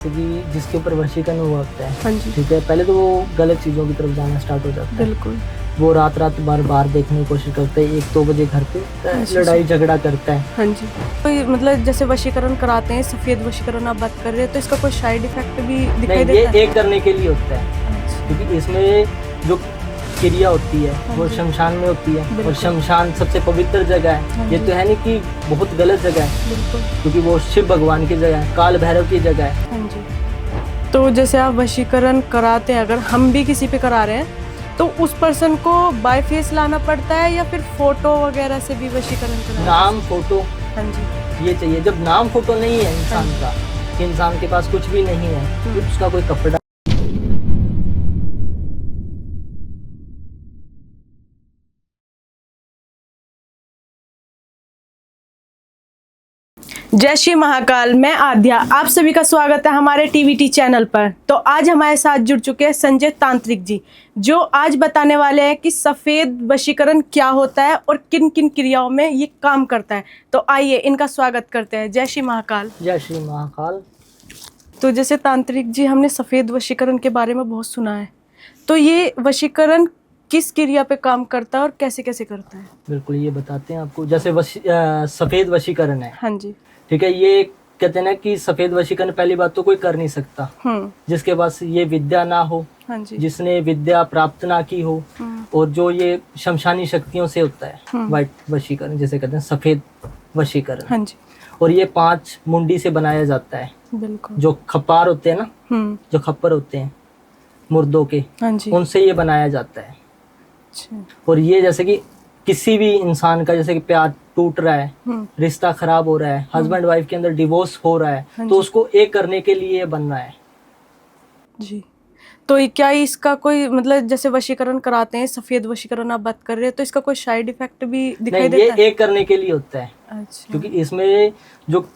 कि जिसके ऊपर वशीकरण हुआ होता है, हाँ जी, ठीक है, पहले तो वो गलत चीज़ों की तरफ जाना स्टार्ट हो जाता है। बिल्कुल। वो रात रात बार देखने की कोशिश करते हैं, 1-2 बजे घर पे अच्छा, लड़ाई झगड़ा करता है। हाँ जी। कोई मतलब जैसे वशीकरण कराते हैं, सफ़ेद वशीकरण आप बात कर रहे हैं, तो इसका कोई साइड इफ़ेक्ट भी दिखाई नहीं, ये देता है? एक करने के लिए होता है, अच्छा, क्योंकि इसमें जो क्रिया होती है हाँ वो जी। शमशान में होती है, और बिल्कुल। शमशान सबसे पवित्र जगह हाँ है। ये जी। तो है नहीं कि बहुत गलत जगह है, बिल्कुल, क्योंकि वो शिव भगवान की जगह है, काल भैरव की जगह है। हाँ जी। तो जैसे आप वशीकरण कराते हैं, अगर हम भी किसी पे करा रहे हैं, तो उस पर्सन को बाय फेस लाना पड़ता है या फिर फ़ोटो वगैरह से भी वशीकरण कराते हैं? नाम, फोटो हाँ जी, ये चाहिए। जब नाम फोटो नहीं है इंसान का, कि इंसान के पास कुछ भी नहीं है, तो उसका कोई कपड़ा जय श्री महाकाल। मैं आद्या, आप सभी का स्वागत है हमारे टीवीटी चैनल पर। तो आज हमारे साथ जुड़ चुके हैं संजय तांत्रिक जी, जो आज बताने वाले हैं कि सफ़ेद वशीकरण क्या होता है और किन किन क्रियाओं में ये काम करता है। तो आइए इनका स्वागत करते हैं। जय श्री महाकाल। जय श्री महाकाल। तो जैसे तांत्रिक जी, हमने सफ़ेद वशीकरण के बारे में बहुत सुना है, तो ये वशीकरण किस क्रिया पे काम करता है और कैसे कैसे करता है? बिल्कुल, ये बताते हैं आपको। जैसे सफेद वशीकरण है, हाँ जी। ठीक है। ये कहते हैं ना कि सफेद वशीकरण पहली बात तो कोई कर नहीं सकता जिसके पास ये विद्या ना हो, हाँ जी। जिसने विद्या प्राप्त ना की हो, हम्म, और जो ये शमशानी शक्तियों से होता है, वाइट वशीकरण जिसे कहते हैं, सफेद वशीकरण। हाँ जी, और ये 5 मुंडी से बनाया जाता है। बिल्कुल। जो खप्पार होते हैं ना, जो खप्पर होते हैं मुर्दों के, हाँ जी। उनसे ये बनाया जाता है। अच्छा। और ये जैसे कि किसी भी इंसान का, जैसे कि प्यार टूट रहा है, रिश्ता खराब हो रहा है, हस्बैंड वाइफ के अंदर डिवोर्स हो रहा है, हाँ तो जी। उसको एक करने के लिए बनना है। जी। तो ये क्या इसका कोई मतलब जैसे वशीकरण कराते हैं, सफ़ेद वशीकरण आप बात कर रहे हैं, तो इसका कोई साइड इफ़ेक्ट भी दिखाई नहीं, ये देता है? एक करने के लिए होता है, अच्छा। क्योंकि इसमें जो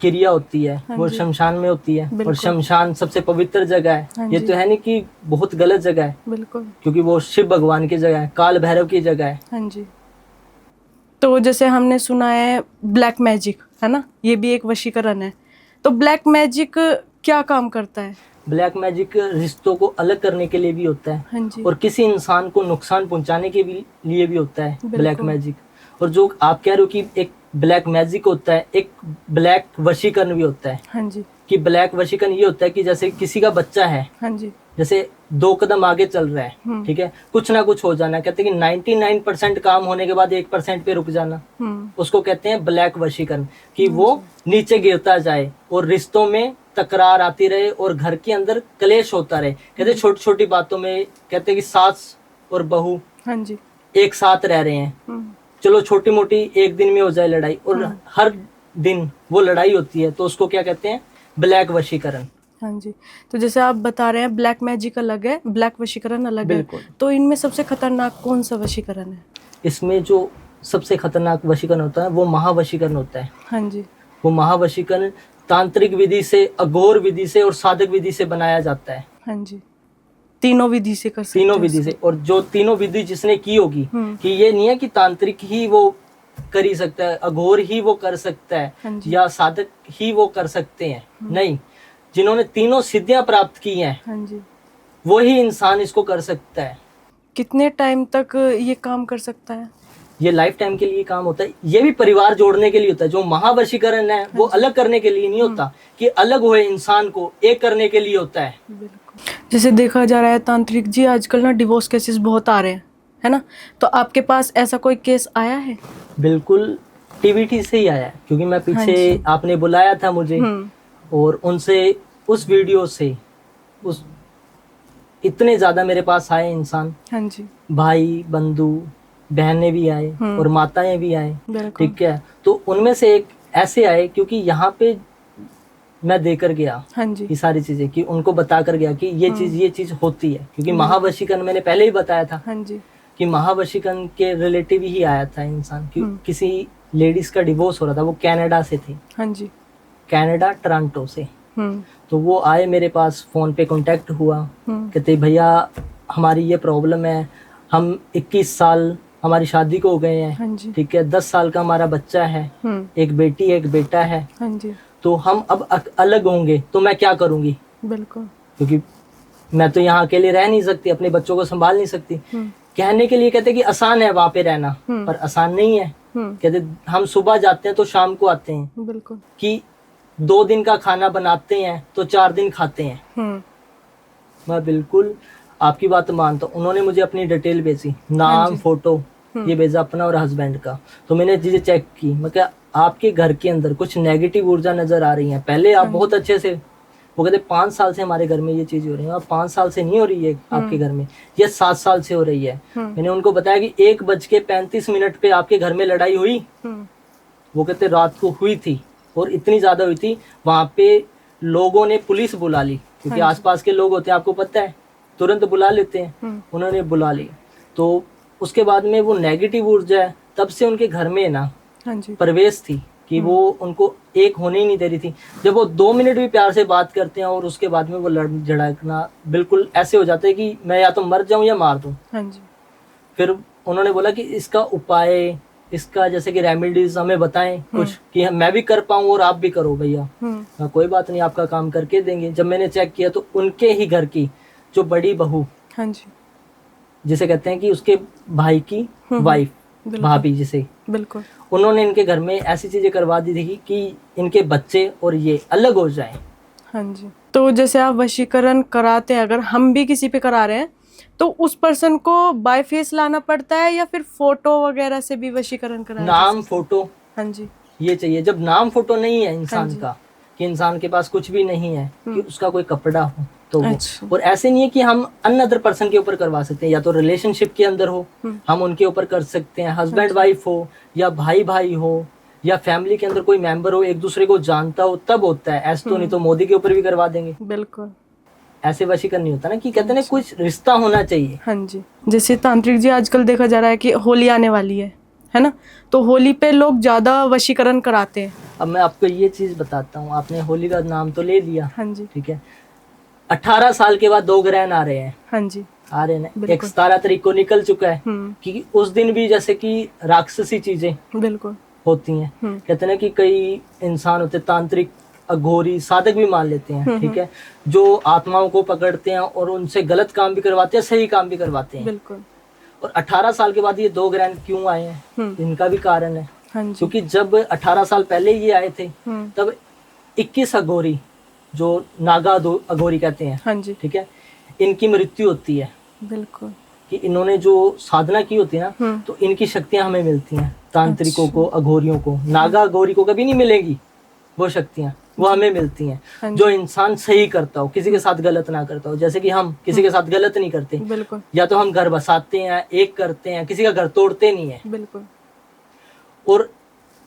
क्रिया होती है हाँ वो जी। शमशान में होती है, और बिल्कुल। शमशान सबसे पवित्र जगह है। हाँ ये जी। तो है नहीं कि बहुत गलत जगह है, बिल्कुल। क्योंकि वो शिव भगवान की जगह है, काल भैरव की जगह है। हाँ जी। तो जैसे हमने सुना है ब्लैक मैजिक, है ना? ये भी एक वशीकरण है। तो ब्लैक मैजिक क्या काम करता है? ब्लैक मैजिक रिश्तों को अलग करने के लिए भी होता है, हाँ जी। और किसी इंसान को नुकसान पहुंचाने के लिए भी होता है ब्लैक बिल्कुल। मैजिक। और जो आप कह रहे हो कि एक ब्लैक मैजिक होता है, एक ब्लैक वशीकरण भी होता है। हाँ जी। कि ब्लैक वशीकरण ये होता है कि जैसे किसी का बच्चा है, हाँ जी। जैसे 2 कदम आगे चल रहा है, ठीक है, कुछ ना कुछ हो जाना, कहते हैं कि 99% काम होने के बाद 1% पे रुक जाना, उसको कहते हैं ब्लैक वशीकरण। कि वो नीचे गिरता जाए और रिश्तों में तकरार आती रहे और घर के अंदर क्लेश होता रहे। कहते हैं छोटी छोटी बातों में, कहते हैं कि सास और बहू हाँ जी। एक साथ रह रहे हैं, चलो छोटी मोटी एक दिन में हो जाए लड़ाई, और हर दिन वो लड़ाई होती है, तो उसको क्या कहते हैं? ब्लैक वशीकरण। हाँ जी। तो जैसे आप बता रहे हैं ब्लैक मैजिक अलग है, ब्लैक वशीकरण अलग है, बिल्कुल। तो इनमें सबसे खतरनाक कौन सा वशीकरण है? इसमें जो सबसे खतरनाक वशीकरण होता है वो महावशीकरण होता है। हाँ जी। वो महावशीकरण तांत्रिक विधि से, अघोर विधि से और साधक विधि से बनाया जाता है। हाँ जी। तीनों विधि से कर सकते हैं तीनों विधि उसको? से। और जो तीनों विधि जिसने की होगी, कि ये नहीं है कि तांत्रिक ही वो कर ही सकता है, अघोर ही वो कर सकता है, हाँ जी। या साधक ही वो कर सकते हैं, नहीं, जिन्होंने तीनों सिद्धियां प्राप्त की हैं, हाँ जी। वही इंसान इसको कर सकता है। कितने टाइम तक ये काम कर सकता है? ये लाइफ टाइम के लिए काम होता है। ये भी परिवार जोड़ने के लिए होता है। जो महावशीकरण है वो अलग करने के लिए नहीं होता, कि अलग हुए इंसान को एक करने के लिए होता है। बिल्कुल। जैसे देखा जा रहा है तांत्रिक जी, आजकल ना डिवोर्स केसेस बहुत आ रहे हैं, है ना? तो आपके पास ऐसा कोई केस आया है? बिल्कुल, टीवीटी से ही आया है, क्योंकि मैं हाँ पीछे जी। आपने बुलाया था मुझे, और उनसे, उस वीडियो से, उस इतने ज्यादा मेरे पास आए इंसान, हाँ जी। भाई बंधु बहनें भी आए और माताएं भी आए, बिल्कुल। ठीक है। तो उनमें से एक ऐसे आए, क्योंकि यहाँ पे मैं देकर गया हाँ जी। ये सारी चीजें, कि उनको बता कर गया कि ये चीज होती है। क्योंकि महावशीकरण मैंने पहले ही बताया था, हाँ जी। कि महावशीकरण के रिलेटिव ही आया था इंसान, कि किसी लेडीज का डिवोर्स हो रहा था, वो कनाडा से थी। हाँ जी। कनाडा, टोरंटो से। तो वो आए मेरे पास, फोन पे कांटेक्ट हुआ, कहते भैया हमारी ये प्रॉब्लम है, हम 21 साल हमारी शादी को हो गए हैं, हाँ जी। ठीक है, 10 साल का हमारा बच्चा है, एक बेटी एक बेटा है, हाँ जी। तो हम अब अलग होंगे तो मैं क्या करूंगी, बिल्कुल। क्योंकि मैं तो यहाँ अकेले रह नहीं सकती, अपने बच्चों को संभाल नहीं सकती। कहने के लिए कहते कि आसान है वहां पे रहना, पर आसान नहीं है। कहते हम सुबह जाते हैं तो शाम को आते हैं, बिल्कुल। कि 2 दिन का खाना बनाते हैं तो 4 दिन खाते हैं। मैं बिल्कुल आपकी बात मानता हूँ। उन्होंने मुझे अपनी डिटेल भेजी, नाम, फोटो ये भेजा अपना और हस्बैंड का। तो मैंने चीजें चेक की। मैं क्या आपके घर के अंदर कुछ नेगेटिव ऊर्जा नजर आ रही है। पहले आप बहुत अच्छे से, वो कहते 5 साल से हमारे घर में ये चीज हो रही है। अब 5 साल से नहीं हो रही है आपके घर में, ये 7 साल से हो रही है। मैंने उनको बताया कि 1:35 पे आपके घर में लड़ाई हुई। वो कहते रात को हुई थी, और इतनी ज्यादा हुई थी वहां पे लोगों ने पुलिस बुला ली, क्योंकि आसपास के लोग होते हैं, आपको पता है, तुरंत बुला लेते हैं। उन्होंने बुला ली। तो उसके बाद में वो नेगेटिव ऊर्जा है तब से उनके घर में ना प्रवेश थी, कि वो उनको एक होने ही नहीं दे रही थी। जब वो 2 मिनट भी प्यार से बात करते हैं और उसके बाद में वो लड़ झड़कना बिल्कुल ऐसे हो जाता है कि मैं या तो मर जाऊं या मार दूं। फिर उन्होंने बोला कि इसका उपाय, इसका जैसे कि रेमेडीज हमें बताएं कुछ, कि मैं भी कर पाऊं और आप भी करो भैया। कोई बात नहीं, आपका काम करके देंगे। जब मैंने चेक किया तो उनके ही घर की जो बड़ी बहू, जिसे कहते हैं कि उसके भाई की वाइफ, भाभी जिसे, बिल्कुल, उन्होंने इनके घर में ऐसी चीजें करवा दी थी कि इनके बच्चे और ये अलग हो जाएं। हाँ जी। तो जैसे आप वशीकरण कराते हैं, अगर हम भी किसी पे करा रहे हैं तो उस पर्सन को बाय फेस लाना पड़ता है या फिर फोटो वगैरह से भी वशीकरण कराया? नाम, फोटो, हाँ जी, ये चाहिए। जब नाम फोटो नहीं है इंसान का, कि इंसान के पास कुछ भी नहीं है, कि उसका कोई कपड़ा हो तो वो। और ऐसे नहीं है कि हम अनदर पर्सन के ऊपर करवा सकते हैं, या तो रिलेशनशिप के अंदर हो हम उनके ऊपर कर सकते हैं, हस्बैंड वाइफ हो, या भाई भाई हो, या फैमिली के अंदर कोई मेंबर हो, एक दूसरे को जानता हो, तब होता है। ऐसे तो नहीं तो मोदी के ऊपर भी करवा देंगे। बिल्कुल, ऐसे वशीकरण नहीं होता ना, कि कहते हैं कुछ रिश्ता होना चाहिए। हाँ जी। जैसे तांत्रिक जी, आजकल देखा जा रहा है कि होली आने वाली है ना, तो होली पे लोग ज्यादा वशीकरण कराते हैं। अब मैं आपको ये चीज बताता हूँ, आपने होली का नाम तो ले लिया, हाँ जी, ठीक है। 18 साल के बाद 2 ग्रहण आ रहे हैं। हाँ जी, आ रहे हैं। एक 17 तारीख को निकल चुका है, कि उस दिन भी जैसे कि राक्षसी चीजें बिल्कुल होती हैं। कहते हैं कि कई इंसान होते, तांत्रिक, अघोरी, साधक भी मान लेते हैं, ठीक है, जो आत्माओं को पकड़ते हैं और उनसे गलत काम भी करवाते हैं, सही काम भी करवाते हैं। बिल्कुल। और 18 साल के बाद ये 2 ग्रहण क्यों आए हैं, इनका भी कारण है। हाँ जी, क्योंकि जब 18 साल पहले ये आए थे, तब 21 अघोरी, जो नागा अघोरी कहते हैं, हाँ जी, ठीक है, इनकी मृत्यु होती है। बिल्कुल, कि इन्होंने जो साधना की होती है ना, तो इनकी शक्तियां हमें मिलती हैं, तांत्रिकों को, अघोरियों को। नागा अघोरी को कभी नहीं मिलेंगी वो शक्तियां, वो हमें मिलती हैं। जो इंसान सही करता हो, किसी के साथ गलत ना करता हो। जैसे कि हम किसी के साथ गलत नहीं करते, बिल्कुल, या तो हम घर बसाते हैं, एक करते हैं, किसी का घर तोड़ते नहीं है। बिल्कुल। और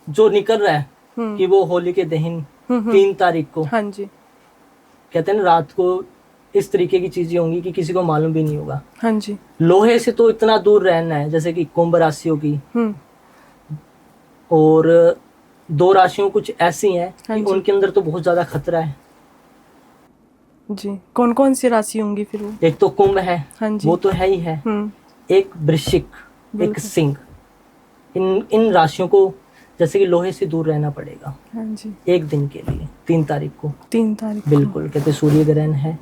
जो निकल रहा है कि वो होली के दिन 3 तारीख को, हाँ जी, कहते हैं ना, रात को इस तरीके की चीजें होंगी कि किसी को मालूम भी नहीं होगा। हाँ जी, लोहे से तो इतना दूर रहना है, जैसे कि कुंभ राशियों की, और 2 राशियों कुछ ऐसी हैं कि उनके अंदर तो बहुत ज्यादा खतरा है जी। कौन कौन सी राशि होंगी फिर वो? एक तो कुंभ है, हाँ जी, वो तो है ही है। एक वृश्चिक, एक सिंह। इन राशियों को जैसे कि लोहे से दूर रहना पड़ेगा। हाँ जी, एक दिन के लिए, 3 तारीख को। 3 तारीख को। बिल्कुल, कहते सूर्य ग्रहण है,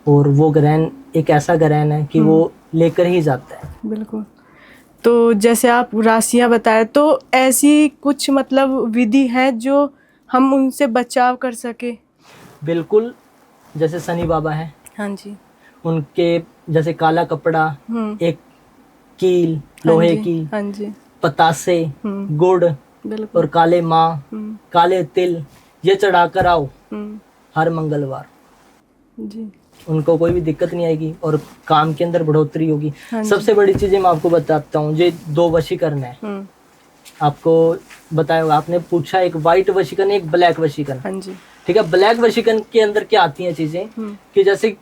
और वो ग्रहण एक ऐसा ग्रहण है कि वो लेकर ही जाता है। बिल्कुल। तो जैसे आप राशियां बताए, तो ऐसी कुछ मतलब विधि है जो हम उनसे बचाव कर सके? बिल्कुल, जैसे शनि बाबा है, हाँ जी, उनके जैसे काला कपड़ा, एक कील हाँ लोहे जी, की, हाँ जी, पतासे, गुड़ बिल्कुल, और काले माँ, काले तिल, ये चढ़ाकर आओ हर मंगलवार। जी, उनको कोई भी दिक्कत नहीं आएगी और काम के अंदर बढ़ोतरी होगी। हाँ जी, सबसे बड़ी चीजें मैं आपको बताता हूँ, ये 2 वशीकरण है। आपको बताया होगा, आपने पूछा, एक व्हाइट वशीकरण, एक ब्लैक वशीकरण। हाँ जी, ठीक है। ब्लैक वशीकरण के अंदर क्या आती हैं चीजें, कि जैसे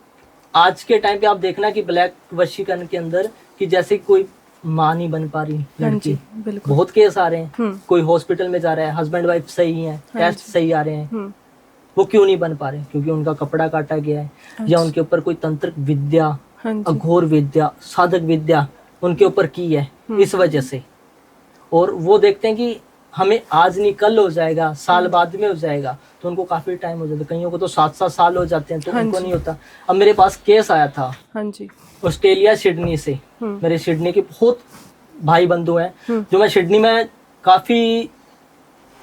आज के टाइम पे आप देखना कि ब्लैक वशीकरण के अंदर कि जैसे कोई माँ नहीं बन पा रही लड़की, बिल्कुल, बहुत केस आ रहे हैं। कोई हॉस्पिटल में जा रहा है, हस्बैंड वाइफ सही है, टेस्ट सही आ रहे हैं, वो क्यों नहीं बन पा रहे? क्योंकि उनका कपड़ा काटा गया है, या उनके ऊपर कोई तंत्रिक विद्या, अघोर विद्या, साधक विद्या उनके ऊपर की है, इस वजह से। और वो देखते हैं कि हमें आज नहीं कल हो जाएगा, साल बाद में हो जाएगा, तो उनको काफी टाइम हो जाता है। कईयों को तो 7-7 साल हो जाते हैं, तो हाँ उनको जी। नहीं होता। अब मेरे पास केस आया था हाँ जी। ऑस्ट्रेलिया सिडनी से। मेरे सिडनी के बहुत भाई बंधु हैं जो मैं सिडनी में काफी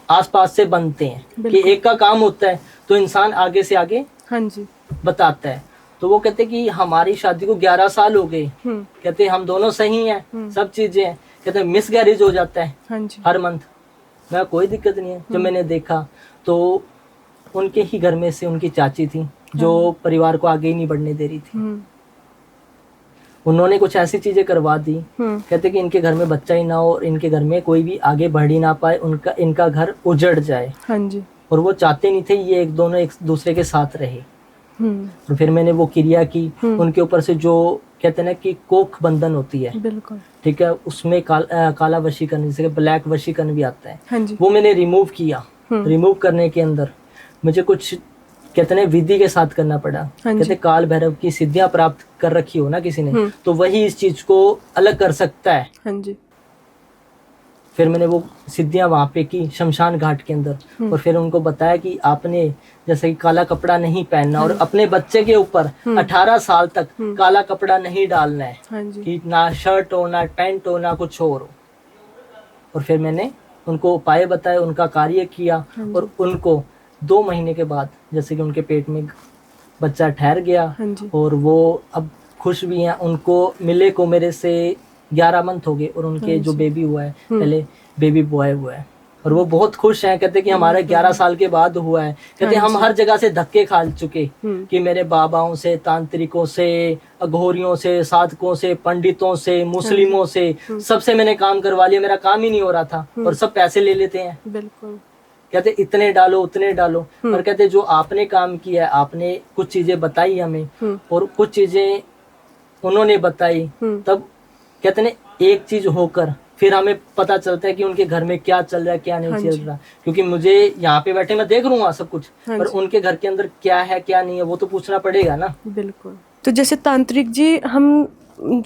आसपास से बनते हैं कि बिल्कुल। एक का काम होता है तो इंसान आगे से आगे हाँ जी। बताता है। तो वो कहते कि हमारी शादी को 11 साल हो गए, कहते हम दोनों सही हैं, सब चीजें हैं, कहते मिस गैरेज हो जाता है हाँ जी। हर मंथ। मैं कोई दिक्कत नहीं है। जब मैंने देखा तो उनके ही घर में से उनकी चाची थी जो परिवार को आगे ही नहीं बढ़ने दे रही थी। उन्होंने कुछ ऐसी चीजें करवा दी, कहते कि इनके घर में बच्चा ही ना हो और इनके घर में कोई भी आगे बढ़ ही ना पाए, इनका घर उजड़ जाए। हाँ जी। और वो चाहते नहीं थे ये दोनों एक दूसरे के साथ रहे। तो फिर मैंने वो क्रिया की, उनके ऊपर से जो कहते हैं ना कि कोख बंधन होती है, बिल्कुल। ठीक है, उसमें काला वशीकरण, जैसे ब्लैक वशीकरण भी आता है, हाँ जी। वो मैंने रिमूव किया। रिमूव करने के अंदर मुझे कुछ कहते हैं विधि के साथ करना पड़ा। हाँ कहते काल भैरव की सिद्धियां प्राप्त कर रखी हो ना किसी ने, तो वही इस चीज को अलग कर सकता है। हाँ जी। फिर मैंने वो सिद्धियां वहां पे की शमशान घाट के अंदर, और फिर उनको बताया कि आपने जैसे कि काला कपड़ा नहीं पहनना, और अपने बच्चे के ऊपर 18 साल तक काला कपड़ा नहीं डालना है। हाँ जी। कि ना शर्ट हो, ना पैंट हो, ना कुछ और हो। और फिर मैंने उनको उपाय बताए, उनका कार्य किया, और उनको 2 महीने के बाद जैसे कि उनके पेट में बच्चा ठहर गया, हाँ जी। और वो अब खुश भी हैं। उनको मिले को मेरे से 11 मंथ हो गए, और उनके जो बेबी हुआ है पहले बेबी बॉय हुआ है, और वो बहुत खुश हैं। कहते कि हमारा 11 साल के बाद हुआ है। कहते हम हर जगह से धक्के खा चुके कि मेरे बाबाओं से, तांत्रिकों से, अघोरियों से, साधकों से, पंडितों से, मुस्लिमों से, सबसे मैंने काम करवा लिया, मेरा काम ही नहीं हो रहा था, और सब पैसे ले लेते हैं। बिल्कुल। कहते इतने डालो उतने डालो, पर कहते जो आपने काम किया है, आपने कुछ चीजें बताई हमें, और कुछ चीजें उन्होंने बताई, तब कहते ने एक चीज होकर फिर हमें पता चलता है कि उनके घर में क्या चल रहा है, क्या नहीं चल रहा। क्योंकि मुझे यहाँ पे बैठे मैं देख लूंगा सब कुछ, पर उनके घर के अंदर क्या है क्या नहीं है वो तो पूछना पड़ेगा ना। बिल्कुल। तो जैसे तांत्रिक जी, हम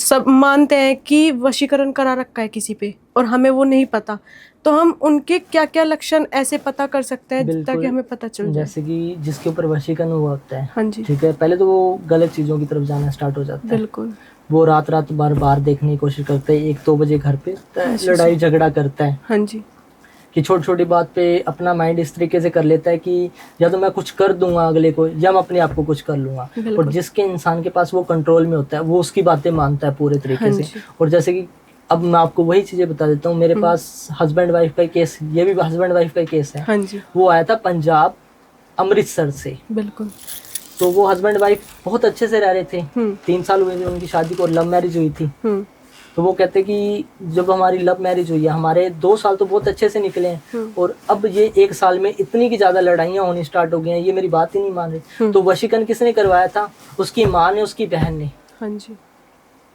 सब मानते हैं कि वशीकरण करा रखा है किसी पे और हमें वो नहीं पता, तो हम उनके क्या क्या लक्षण ऐसे पता कर सकते हैं ताकि हमें पता चल जाए? जैसे कि जिसके ऊपर वशीकरण हुआ होता है, हाँ जी, ठीक है, पहले तो वो गलत चीजों की तरफ जाना स्टार्ट हो जाता है। बिल्कुल। वो रात रात बार देखने की कोशिश करता है, 1-2 बजे घर पे लड़ाई झगड़ा करता है। हाँ जी। कि छोटी छोटी बात पे अपना माइंड इस तरीके से कर लेता है कि या तो मैं कुछ कर दूंगा अगले को, या मैं अपने आप को कुछ कर लूंगा। और जिसके इंसान के पास वो कंट्रोल में होता है वो उसकी बातें मानता है पूरे तरीके से। और जैसे कि अब मैं आपको वही चीजें बता देता हूँ, मेरे पास हस्बैंड वाइफ का केस, ये भी हस्बैंड वाइफ का केस है। हाँ जी। वो आया था पंजाब अमृतसर से। बिल्कुल। तो वो हस्बैंड वाइफ बहुत अच्छे से रह रहे थे, 3 साल हुए थे उनकी शादी को, लव मैरिज हुई थी। तो वो कहते कि जब हमारी लव मैरिज हुई है, हमारे 2 साल तो बहुत अच्छे से निकले हैं, और अब ये 1 साल में इतनी की ज्यादा लड़ाइयाँ होनी स्टार्ट हो गई हैं, ये मेरी बात ही नहीं मान रही। तो वशीकरण किसने करवाया था? उसकी माँ ने, उसकी बहन ने। हाँ जी।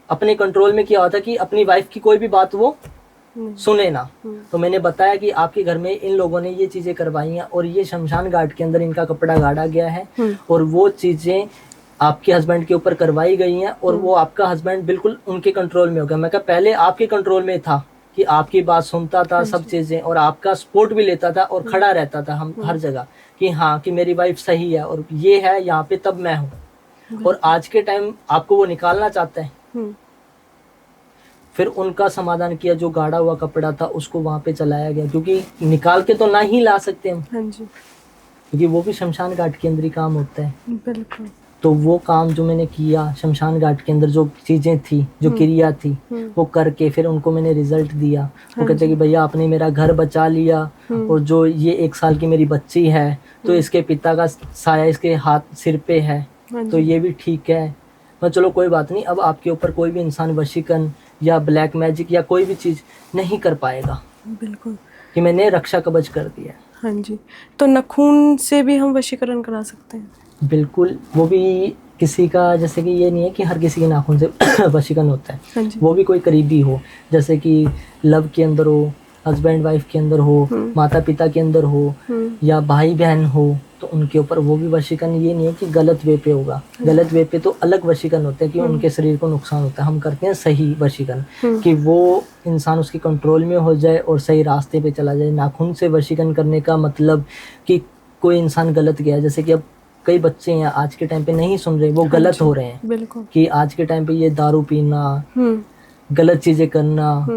अपने कंट्रोल में किया हुआ था कि अपनी वाइफ की कोई भी बात वो सुने ना। तो मैंने बताया कि आपके घर में इन लोगों ने ये चीजें करवाई हैं, और ये शमशान घाट के अंदर इनका कपड़ा गाड़ा गया है, और वो चीजें आपके हस्बैंड के ऊपर करवाई गई हैं, और वो आपका हस्बैंड बिल्कुल उनके कंट्रोल में हो गया। मैं कहा पहले आपके कंट्रोल में था कि आपकी बात सुनता था सब चीजें, और आपका सपोर्ट भी लेता था, और खड़ा रहता था हम हर जगह कि हाँ कि मेरी वाइफ सही है और ये है यहाँ पे, तब मैं हूँ। और आज के टाइम आपको वो निकालना चाहता है। फिर उनका समाधान किया, जो गाड़ा हुआ कपड़ा था उसको वहां पे चलाया गया, क्योंकि निकाल के तो ना ही ला सकते हम। हाँ जी। क्योंकि वो भी शमशान घाट के अंदर ही काम होता है। बिल्कुल। तो वो काम जो मैंने किया शमशान घाट के अंदर, जो चीजें थी, जो क्रिया थी, वो करके फिर उनको मैंने रिजल्ट दिया। वो कहते कि भैया आपने मेरा घर बचा लिया, और जो ये 1 साल की मेरी बच्ची है, तो इसके पिता का साया इसके हाथ सिर पे है, तो ये भी ठीक है। मैं चलो कोई बात नहीं, अब आपके ऊपर कोई भी इंसान वशीकरण या ब्लैक मैजिक या कोई भी चीज नहीं कर पाएगा। बिल्कुल। कि मैंने रक्षा कवच कर दिया। हाँ जी। तो नाखून से भी हम वशीकरण करा सकते हैं? बिल्कुल। वो भी किसी का, जैसे कि ये नहीं है कि हर किसी के नाखून से वशीकरण होता है। हाँ जी। वो भी कोई करीबी हो, जैसे कि लव के अंदर हो, हस्बैंड वाइफ के अंदर हो, माता पिता के अंदर हो, या भाई बहन हो, तो उनके ऊपर वो भी वशीकरण ये नहीं है कि गलत वे पे होगा। गलत वे पे तो अलग वशीकरण होते हैं कि उनके शरीर को नुकसान होता है। हम करते हैं सही वशीकरण कि वो इंसान उसके कंट्रोल में हो जाए और सही रास्ते पे चला जाए। नाखून से वशीकरण करने का मतलब कि कोई इंसान गलत गया, जैसे कि अब कई बच्चे हैं आज के टाइम पे नहीं सुन रहे, वो गलत हो रहे हैं। बिल्कुल। कि आज के टाइम पे ये दारू पीना, गलत चीजें करना,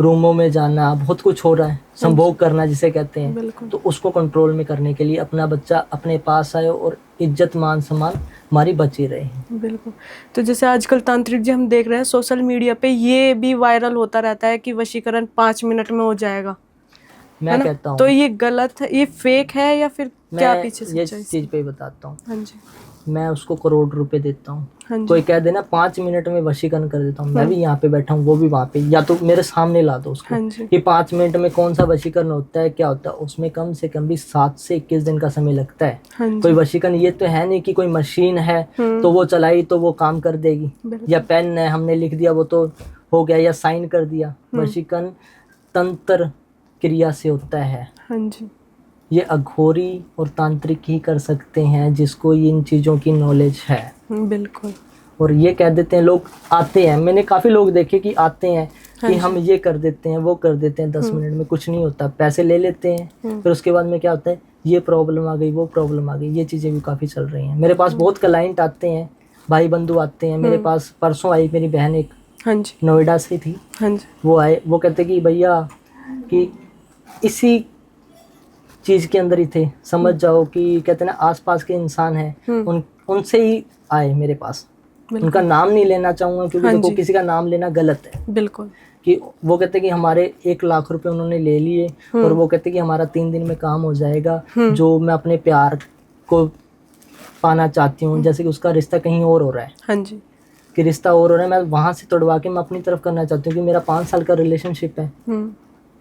रूमों में जाना, बहुत कुछ हो रहा है, संभोग करना जिसे कहते हैं। तो उसको कंट्रोल में करने के लिए अपना बच्चा अपने पास आए और इज्जत मान सम्मान हमारी बची रहे। बिल्कुल। तो जैसे आजकल तांत्रिक जी हम देख रहे हैं सोशल मीडिया पे ये भी वायरल होता रहता है कि वशीकरण 5 मिनट में हो जाएगा। मैं कहता हूँ तो ये गलत है, ये फेक है या फिर क्या पीछे ये सच्चाई? चीज पे बताता हूँ। हाँ जी। मैं उसको करोड़ रुपए देता हूँ। हाँ जी। कोई कह देना 5 मिनट में वशीकरण कर देता हूँ, मैं भी यहाँ पे बैठा हूँ, वो भी वहाँ पे, या तो मेरे सामने ला दो उसको। हाँ जी। कि 5 मिनट में कौन सा वशीकरण होता है, क्या होता है उसमें, कम से कम भी 7 से 21 दिन का समय लगता है। हाँ जी। कोई वशीकरण ये तो है नहीं कि कोई मशीन है तो वो चलाई तो वो काम कर देगी, या पेन है हमने लिख दिया वो तो हो गया, या साइन कर दिया। वशीकरण तंत्र क्रिया से होता है। हाँ जी। ये अघोरी और तांत्रिक ही कर सकते हैं जिसको इन चीज़ों की नॉलेज है। बिल्कुल। और ये कह देते हैं, लोग आते हैं, मैंने काफ़ी लोग देखे कि आते हैं कि हम ये कर देते हैं, वो कर देते हैं, 10 मिनट में कुछ नहीं होता, पैसे ले लेते हैं। फिर उसके बाद में क्या होता है, ये प्रॉब्लम आ गई, वो प्रॉब्लम आ गई। ये चीज़ें भी काफ़ी चल रही हैं। मेरे पास बहुत क्लाइंट आते हैं, भाई बंधु आते हैं मेरे पास। परसों आई मेरी बहन एक, हाँ जी, नोएडा से थी। हाँ जी। वो आए, वो कहते कि भैया कि इसी चीज के अंदर ही थे, समझ जाओ कि कहते ना आसपास के इंसान हैं, उनसे ही आए मेरे पास। उनका नाम नहीं लेना चाहूंगा क्योंकि देखो किसी का नाम लेना गलत है। बिल्कुल। कि वो कहते कि हमारे 1 लाख रुपए उन्होंने ले लिए और वो कहते कि हमारा 3 दिन में काम हो जाएगा, जो मैं अपने प्यार को पाना चाहती हूँ। जैसे कि उसका रिश्ता कहीं और हो रहा है, हाँ जी, कि रिश्ता और हो रहा है, मैं वहां से तोड़वा के मैं अपनी तरफ करना चाहती हूँ कि मेरा 5 साल का रिलेशनशिप है।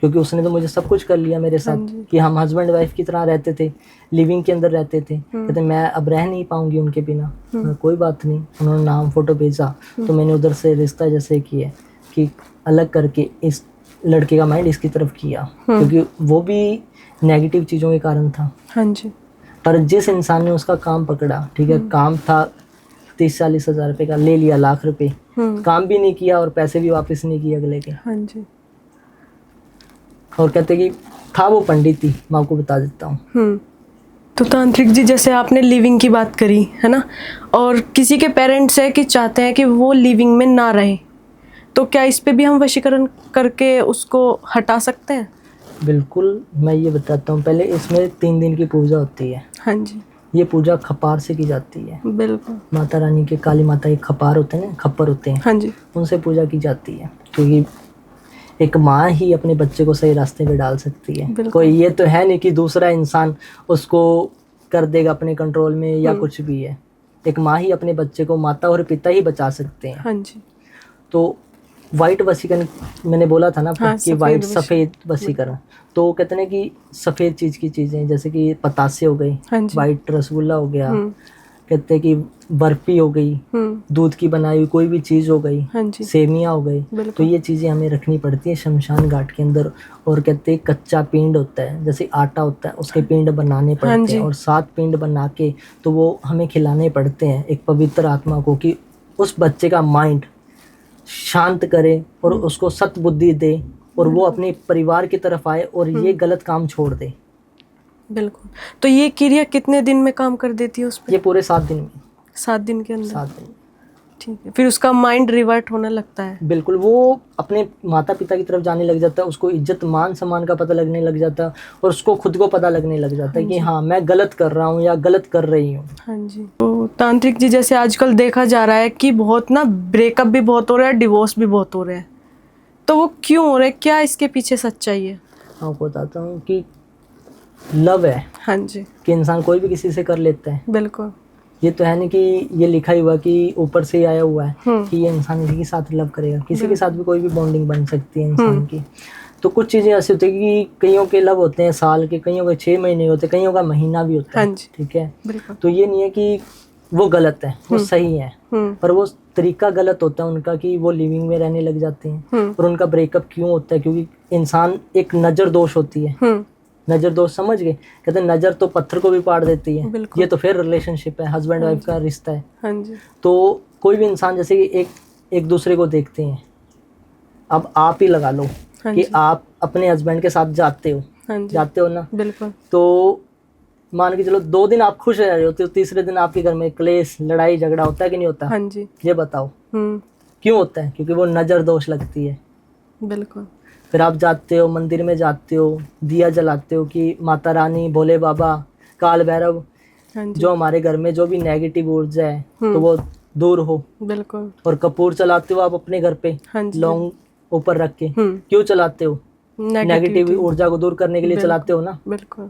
क्योंकि उसने तो मुझे सब कुछ कर लिया मेरे साथ, कि हम हस्बैंड वाइफ की तरह रहते थे, लिविंग के अंदर रहते थे। कहते मैं अब रह नहीं पाऊंगी उनके बिना। कोई बात नहीं, उन्होंने नाम फोटो भेजा तो मैंने उधर से रिश्ता जैसे किया कि अलग करके इस लड़के का माइंड इसकी तरफ किया, क्योंकि वो भी नेगेटिव चीज़ों के कारण था। हाँ जी। पर जिस इंसान ने उसका काम पकड़ा, ठीक है, काम था 30-40 हज़ार रुपये का, ले लिया 1 लाख रुपए, काम भी नहीं किया और पैसे भी वापस नहीं किए अगले के। हाँ जी। और कहते कि था वो पंडित ही, मैं आपको बता देता हूँ। तो तांत्रिक जी जैसे आपने लिविंग की बात करी है ना, और किसी के पेरेंट्स है कि चाहते हैं कि वो लिविंग में ना रहे, तो क्या इस पे भी हम वशीकरण करके उसको हटा सकते हैं? बिल्कुल, मैं ये बताता हूँ। पहले इसमें 3 दिन की पूजा होती है। हाँ जी। ये पूजा खपार से की जाती है। बिल्कुल। माता रानी के, काली माता के खपार होते हैं ना, खप्पर होते हैं, हाँ जी। उनसे पूजा की जाती है। क्योंकि एक माँ ही अपने बच्चे को सही रास्ते पे डाल सकती है। कोई ये तो है नहीं कि दूसरा इंसान उसको कर देगा अपने कंट्रोल में या कुछ भी है। एक माँ ही अपने बच्चे को, माता और पिता ही बचा सकते हैं। हाँ जी। तो वाइट वशीकरण मैंने बोला था ना, हाँ, कि वाइट सफ़ेद वशीकरण, तो कहते हैं कि सफ़ेद चीज़ की चीज़ें जैसे कि पतासे हो गई, हाँ जी। वाइट रसगुल्ला हो गया, कहते हैं कि बर्फी हो गई, दूध की बनाई हुई कोई भी चीज़ हो गई, हाँ जी। सेमियाँ हो गई, तो ये चीज़ें हमें रखनी पड़ती है शमशान घाट के अंदर। और कहते हैं कच्चा पिंड होता है, जैसे आटा होता है, उसके पिंड बनाने पड़ते हैं, और 7 पिंड बना के तो वो हमें खिलाने पड़ते हैं एक पवित्र आत्मा को, कि उस बच्चे का माइंड शांत करे और उसको सत्बुद्धि दे और वो अपने परिवार की तरफ आए और ये गलत काम छोड़ दे। बिल्कुल। तो ये क्रिया कितने दिन में काम कर देती है उस पे? ये पूरे 7 दिन में। 7 दिन के अंदर? 7 दिन। ठीक है। फिर उसका माइंड रिवर्ट होने लगता है? बिल्कुल, वो अपने माता पिता की तरफ जाने लग जाता है, उसको इज्जत मान सम्मान का पता लगने लग जाता है, और उसको खुद को पता लगने लग जाता है कि हाँ मैं गलत कर रहा हूँ या गलत कर रही हूँ। हाँ जी। तो तांत्रिक जी जैसे आजकल देखा जा रहा है कि बहुत ना ब्रेकअप भी बहुत हो रहा है, डिवोर्स भी बहुत हो रहे हैं, तो वो क्यों हो रहा है, क्या इसके पीछे सच्चाई है? आपको बताता हूँ कि लव है। हाँ जी। कि इंसान कोई भी किसी से कर लेता है। बिल्कुल। ये तो है नहीं कि ये लिखा ही हुआ कि ऊपर से ही आया हुआ है कि ये इंसान इसी के साथ लव करेगा। किसी के साथ भी कोई भी बॉन्डिंग बन सकती है इंसान की। तो कुछ चीज़ें ऐसी होती है कि कईयों के लव होते हैं साल के, कईयों के 6 महीने होते हैं, कईयों का महीना भी होता है। हाँ जी। ठीक है। बिल्कुल। तो ये नहीं है कि वो गलत है, वो सही है, पर वो तरीका गलत होता है उनका कि वो लिविंग में रहने लग जाते हैं। और उनका ब्रेकअप क्यों होता है? क्योंकि इंसान एक नजर दोष होती है। नजर दोष समझ गए? कहते हैं नजर तो पत्थर को भी पाड़ देती है। ये तो फिर रिलेशनशिप है, हस्बैंड वाइफ का रिश्ता है। हाँ जी। तो कोई भी इंसान जैसे कि एक दूसरे को देखते हैं। अब आप ही लगा लो कि आप अपने हस्बैंड के साथ जाते हो, जाते हो ना? बिल्कुल। तो मान के चलो 2 दिन आप खुश रह रहे होते हो, तीसरे दिन आपके घर में क्लेश, लड़ाई झगड़ा होता है कि नहीं होता? हाँ जी। ये बताओ क्यों होता है? क्योंकि वो नजर दोष लगती है। बिल्कुल। फिर आप जाते हो, मंदिर में जाते हो, दिया जलाते हो कि माता रानी, भोले बाबा, काल भैरव, जो हमारे घर में जो भी नेगेटिव ऊर्जा है तो वो दूर हो। बिल्कुल। और कपूर चलाते हो आप अपने घर पे, लौंग ऊपर रख के। क्यों चलाते हो? नेगेटिव ऊर्जा को दूर करने के लिए चलाते हो ना। बिल्कुल।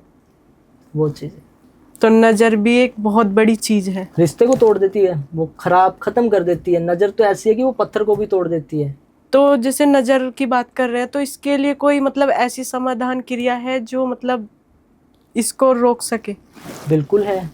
वो चीज है। तो नजर भी एक बहुत बड़ी चीज है, रिश्ते को तोड़ देती है, वो खराब खत्म कर देती है। नजर तो ऐसी है कि वो पत्थर को भी तोड़ देती है। तो जैसे नजर की बात कर रहे हैं, तो इसके लिए कोई मतलब ऐसी समाधान क्रिया है जो मतलब इसको रोक सके? बिल्कुल है।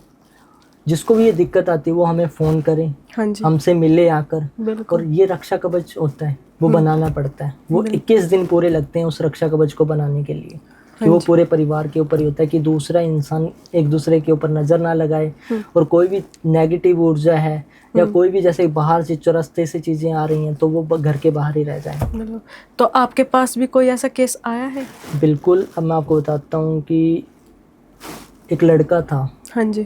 जिसको भी ये दिक्कत आती है वो हमें फोन करें, हाँ जी, हमसे मिले आकर। बिल्कुल। और ये रक्षा कवच होता है, वो बनाना पड़ता है। वो 21 दिन पूरे लगते हैं उस रक्षा कवच को बनाने के लिए। कि वो पूरे परिवार के ऊपर ही होता है कि दूसरा इंसान एक दूसरे के ऊपर नजर ना लगाए। और कोई भी नेगेटिव ऊर्जा है या कोई भी जैसे बाहर से चौरस्ते से चीजें आ रही हैं तो वो घर के बाहर ही रह जाए। तो आपके पास भी कोई ऐसा केस आया है? बिल्कुल। अब मैं आपको बताता हूँ कि एक लड़का था, हाँ जी,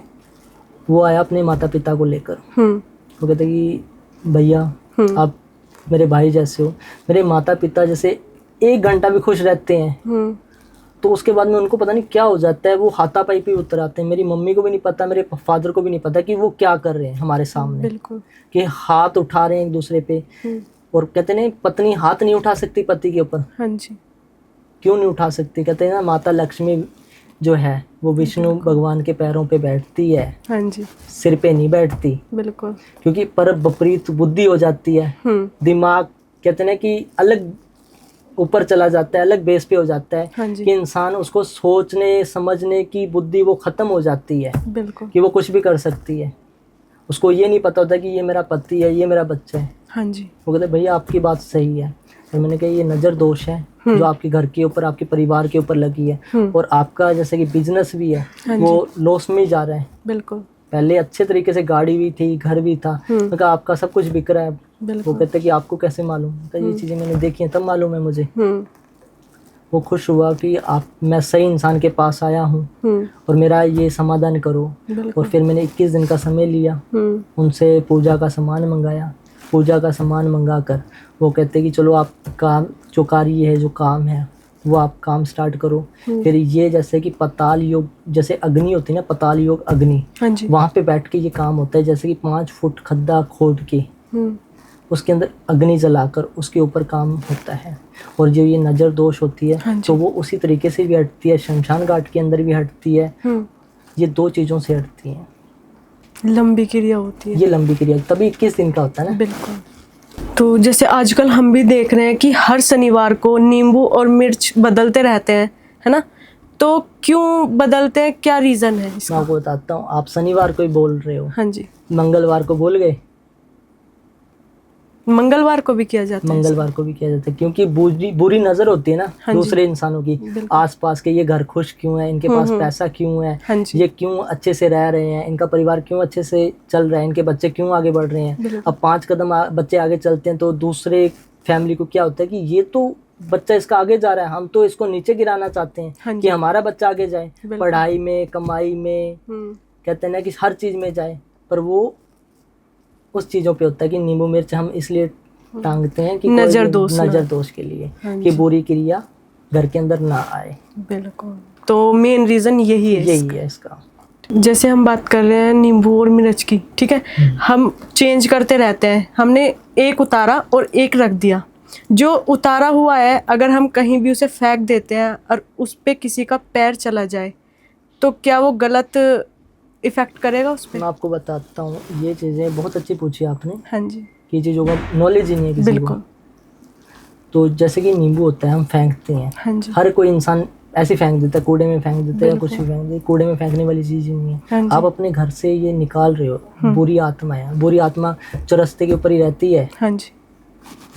वो आया अपने माता पिता को लेकर। वो कहते कि भैया आप मेरे भाई जैसे हो, मेरे माता पिता जैसे 1 घंटा भी खुश रहते हैं तो उसके बाद में उनको पता नहीं क्या हो जाता है, वो हाथापाई पे उतर आते हैं। मेरी मम्मी को भी नहीं पता, मेरे फादर को भी नहीं पता कि वो क्या कर रहे हैं हमारे सामने। बिल्कुल। कि हाथ उठा रहे हैं एक दूसरे पे। और कहते नहीं पत्नी हाथ नहीं उठा सकती पति के ऊपर। हाँ जी। क्यों नहीं उठा सकती? कहते हैं ना माता लक्ष्मी जो है वो विष्णु भगवान के पैरों पे बैठती है, हाँ जी, सिर पे नहीं बैठती। बिल्कुल। क्योंकि पर विपरीत बुद्धि हो जाती है, दिमाग कहते हैं कि अलग ऊपर चला जाता है, अलग बेस पे हो जाता है। हाँ कि इंसान उसको सोचने समझने की बुद्धि वो खत्म हो जाती है। बिल्कुल। कि वो कुछ भी कर सकती है। उसको ये नहीं पता होता कि ये मेरा पति है, ये मेरा बच्चा है। हाँ जी। वो कहते भैया आपकी बात सही है। तो मैंने कहा ये नज़र दोष है जो आपके घर के ऊपर, आपके परिवार के ऊपर लगी है। और आपका जैसे कि बिजनेस भी है वो लॉस में जा रहा है। बिल्कुल। पहले अच्छे तरीके से गाड़ी भी थी, घर भी था, मैं कहा आपका सब कुछ बिक रहा है। वो कहते कि आपको कैसे मालूम? तो ये चीज़ें मैंने देखी हैं तब मालूम है मुझे। वो खुश हुआ कि मैं सही इंसान के पास आया हूँ और मेरा ये समाधान करो। और फिर मैंने 21 दिन का समय लिया, उनसे पूजा का सामान मंगाया। पूजा का सामान मंगा कर वो कहते कि चलो आप काम जो कार्य है, जो काम है वो आप काम स्टार्ट करो। फिर ये जैसे कि पताल योग, जैसे अग्नि होती है ना, पताल योग अग्नि, हाँ जी, वहाँ पे बैठ के ये काम होता है। जैसे कि 5 फुट खड्डा खोद के उसके अंदर अग्नि जलाकर उसके ऊपर काम होता है। और जो ये नज़र दोष होती है हाँ तो वो उसी तरीके से भी हटती है, शमशान घाट के अंदर भी हटती है। ये 2 चीज़ों से हटती है। लंबी क्रिया होती है ये लंबी क्रिया, तभी 21 दिन का होता है ना। बिल्कुल। तो जैसे आजकल हम भी देख रहे हैं कि हर शनिवार को नींबू और मिर्च बदलते रहते हैं, है ना? तो क्यों बदलते हैं, क्या रीजन है इसका? मैं आपको बताता हूँ। आप शनिवार को ही बोल रहे हो, हाँ जी, मंगलवार को भूल गए? मंगलवार को भी किया जाता है? मंगलवार को भी किया जाता है क्योंकि बुरी नजर होती है ना दूसरे इंसानों की, आसपास के। ये घर खुश क्यों है, इनके पास पैसा क्यों है, हाँ ये क्यों अच्छे से रह रहे हैं, इनका परिवार क्यों अच्छे से चल रहा है, इनके बच्चे क्यों आगे बढ़ रहे हैं। अब 5 कदम बच्चे आगे चलते हैं तो दूसरे फैमिली को क्या होता है कि ये तो बच्चा इसका आगे जा रहा है, हम तो इसको नीचे गिराना चाहते हैं कि हमारा बच्चा आगे जाए, पढ़ाई में, कमाई में, कहते हैं ना कि हर चीज में जाए। पर वो उस चीज़ों पे होता है कि नींबू मिर्च हम इसलिए टांगते हैं कि नजर दोष के लिए, कि बुरी क्रिया घर के अंदर ना आए। बिल्कुल। तो मेन रीजन यही है इसका। जैसे हम बात कर रहे हैं नींबू और मिर्च की, ठीक है, हम चेंज करते रहते हैं। हमने एक उतारा और एक रख दिया। जो उतारा हुआ है अगर हम कहीं भी उसे फेंक देते हैं और उस पे किसी का पैर चला जाए तो क्या वो गलत इफेक्ट करेगा उस पे? मैं आपको बताता हूँ। ये चीज़ें बहुत अच्छी पूछी आपने। हाँ जी। कि चीज़ों का नॉलेज ही नहीं है किसी को। तो जैसे कि नींबू होता है हम फेंकते हैं। हाँ जी। हर कोई इंसान ऐसे फेंक देता है, कूड़े में फेंक देता है या कुछ भी फेंक देता है। कूड़े में फेंकने वाली चीज़ ही नहीं हाँ है। जी। आप अपने घर से ये निकाल रहे हो, बुरी आत्मा है, बुरी आत्मा चौरस्ते के ऊपर ही रहती है। हाँ जी।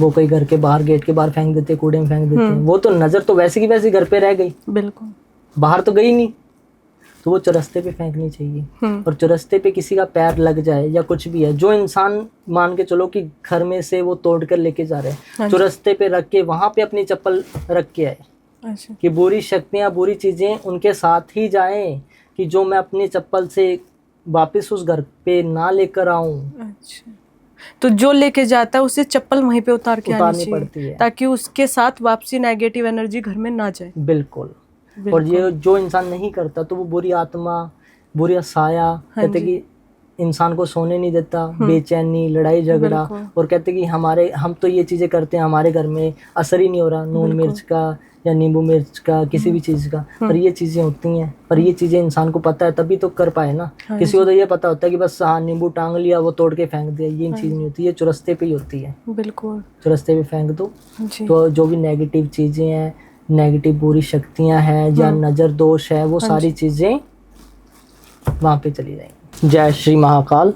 वो कोई घर के बाहर, गेट के बाहर फेंक देते, कूड़े में फेंक देते हैं, वो तो नज़र तो वैसे की वैसे घर पे रह गई, बिल्कुल। बाहर तो गई नहीं, तो वो चौरस्ते पे फेंकनी चाहिए। और चौरस्ते पे किसी का पैर लग जाए या कुछ भी है, जो इंसान मान के चलो कि घर में से वो तोड़ कर लेके जा रहे हैं, चौरस्ते पे रख के वहां पे अपनी चप्पल रख के आए, अच्छा। कि बुरी शक्तियां, बुरी चीजें उनके साथ ही जाएं, कि जो मैं अपनी चप्पल से वापस उस घर पे ना लेकर आऊं। अच्छा, तो जो लेके जाता है उसे चप्पल वहीं पे उतार के आनी उतारनी चाहिए पड़ती है, ताकि उसके साथ वापसी नेगेटिव एनर्जी घर में ना जाए। बिल्कुल। और ये जो इंसान नहीं करता तो वो बुरी आत्मा, बुरी साया, कहते कि इंसान को सोने नहीं देता, बेचैनी, लड़ाई झगड़ा, और कहते कि हम तो ये चीजें करते हैं, हमारे घर में असर ही नहीं हो रहा नून मिर्च का या नींबू मिर्च का, किसी भी चीज का। पर ये चीजें होती हैं, पर ये चीजें इंसान को पता है तभी तो कर पाए ना। किसी को तो ये पता होता है कि बस हाँ नींबू टांग लिया, वो तोड़ के फेंक दिया, ये चीज नहीं होती, ये चौरस्ते पे ही होती है। बिल्कुल, चौरस्ते पे फेंक दो तो जो भी नेगेटिव चीजें हैं, नेगेटिव बुरी शक्तियां हैं या नजर दोष है, वो सारी चीजें वहां पे चली जाएंगी। जय श्री महाकाल।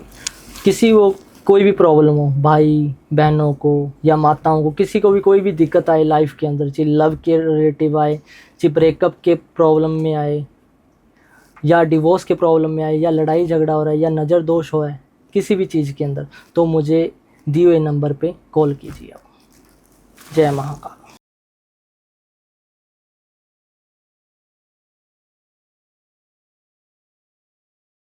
किसी को कोई भी प्रॉब्लम हो, भाई बहनों को या माताओं को, किसी को भी कोई भी दिक्कत आए लाइफ के अंदर, चाहे लव के रिलेटिव आए, चाहे ब्रेकअप के प्रॉब्लम में आए, या डिवोर्स के प्रॉब्लम में आए, या लड़ाई झगड़ा हो रहा है, या नज़र दोष हो है किसी भी चीज़ के अंदर, तो मुझे दिए हुए नंबर पे कॉल कीजिए। जय महाकाल।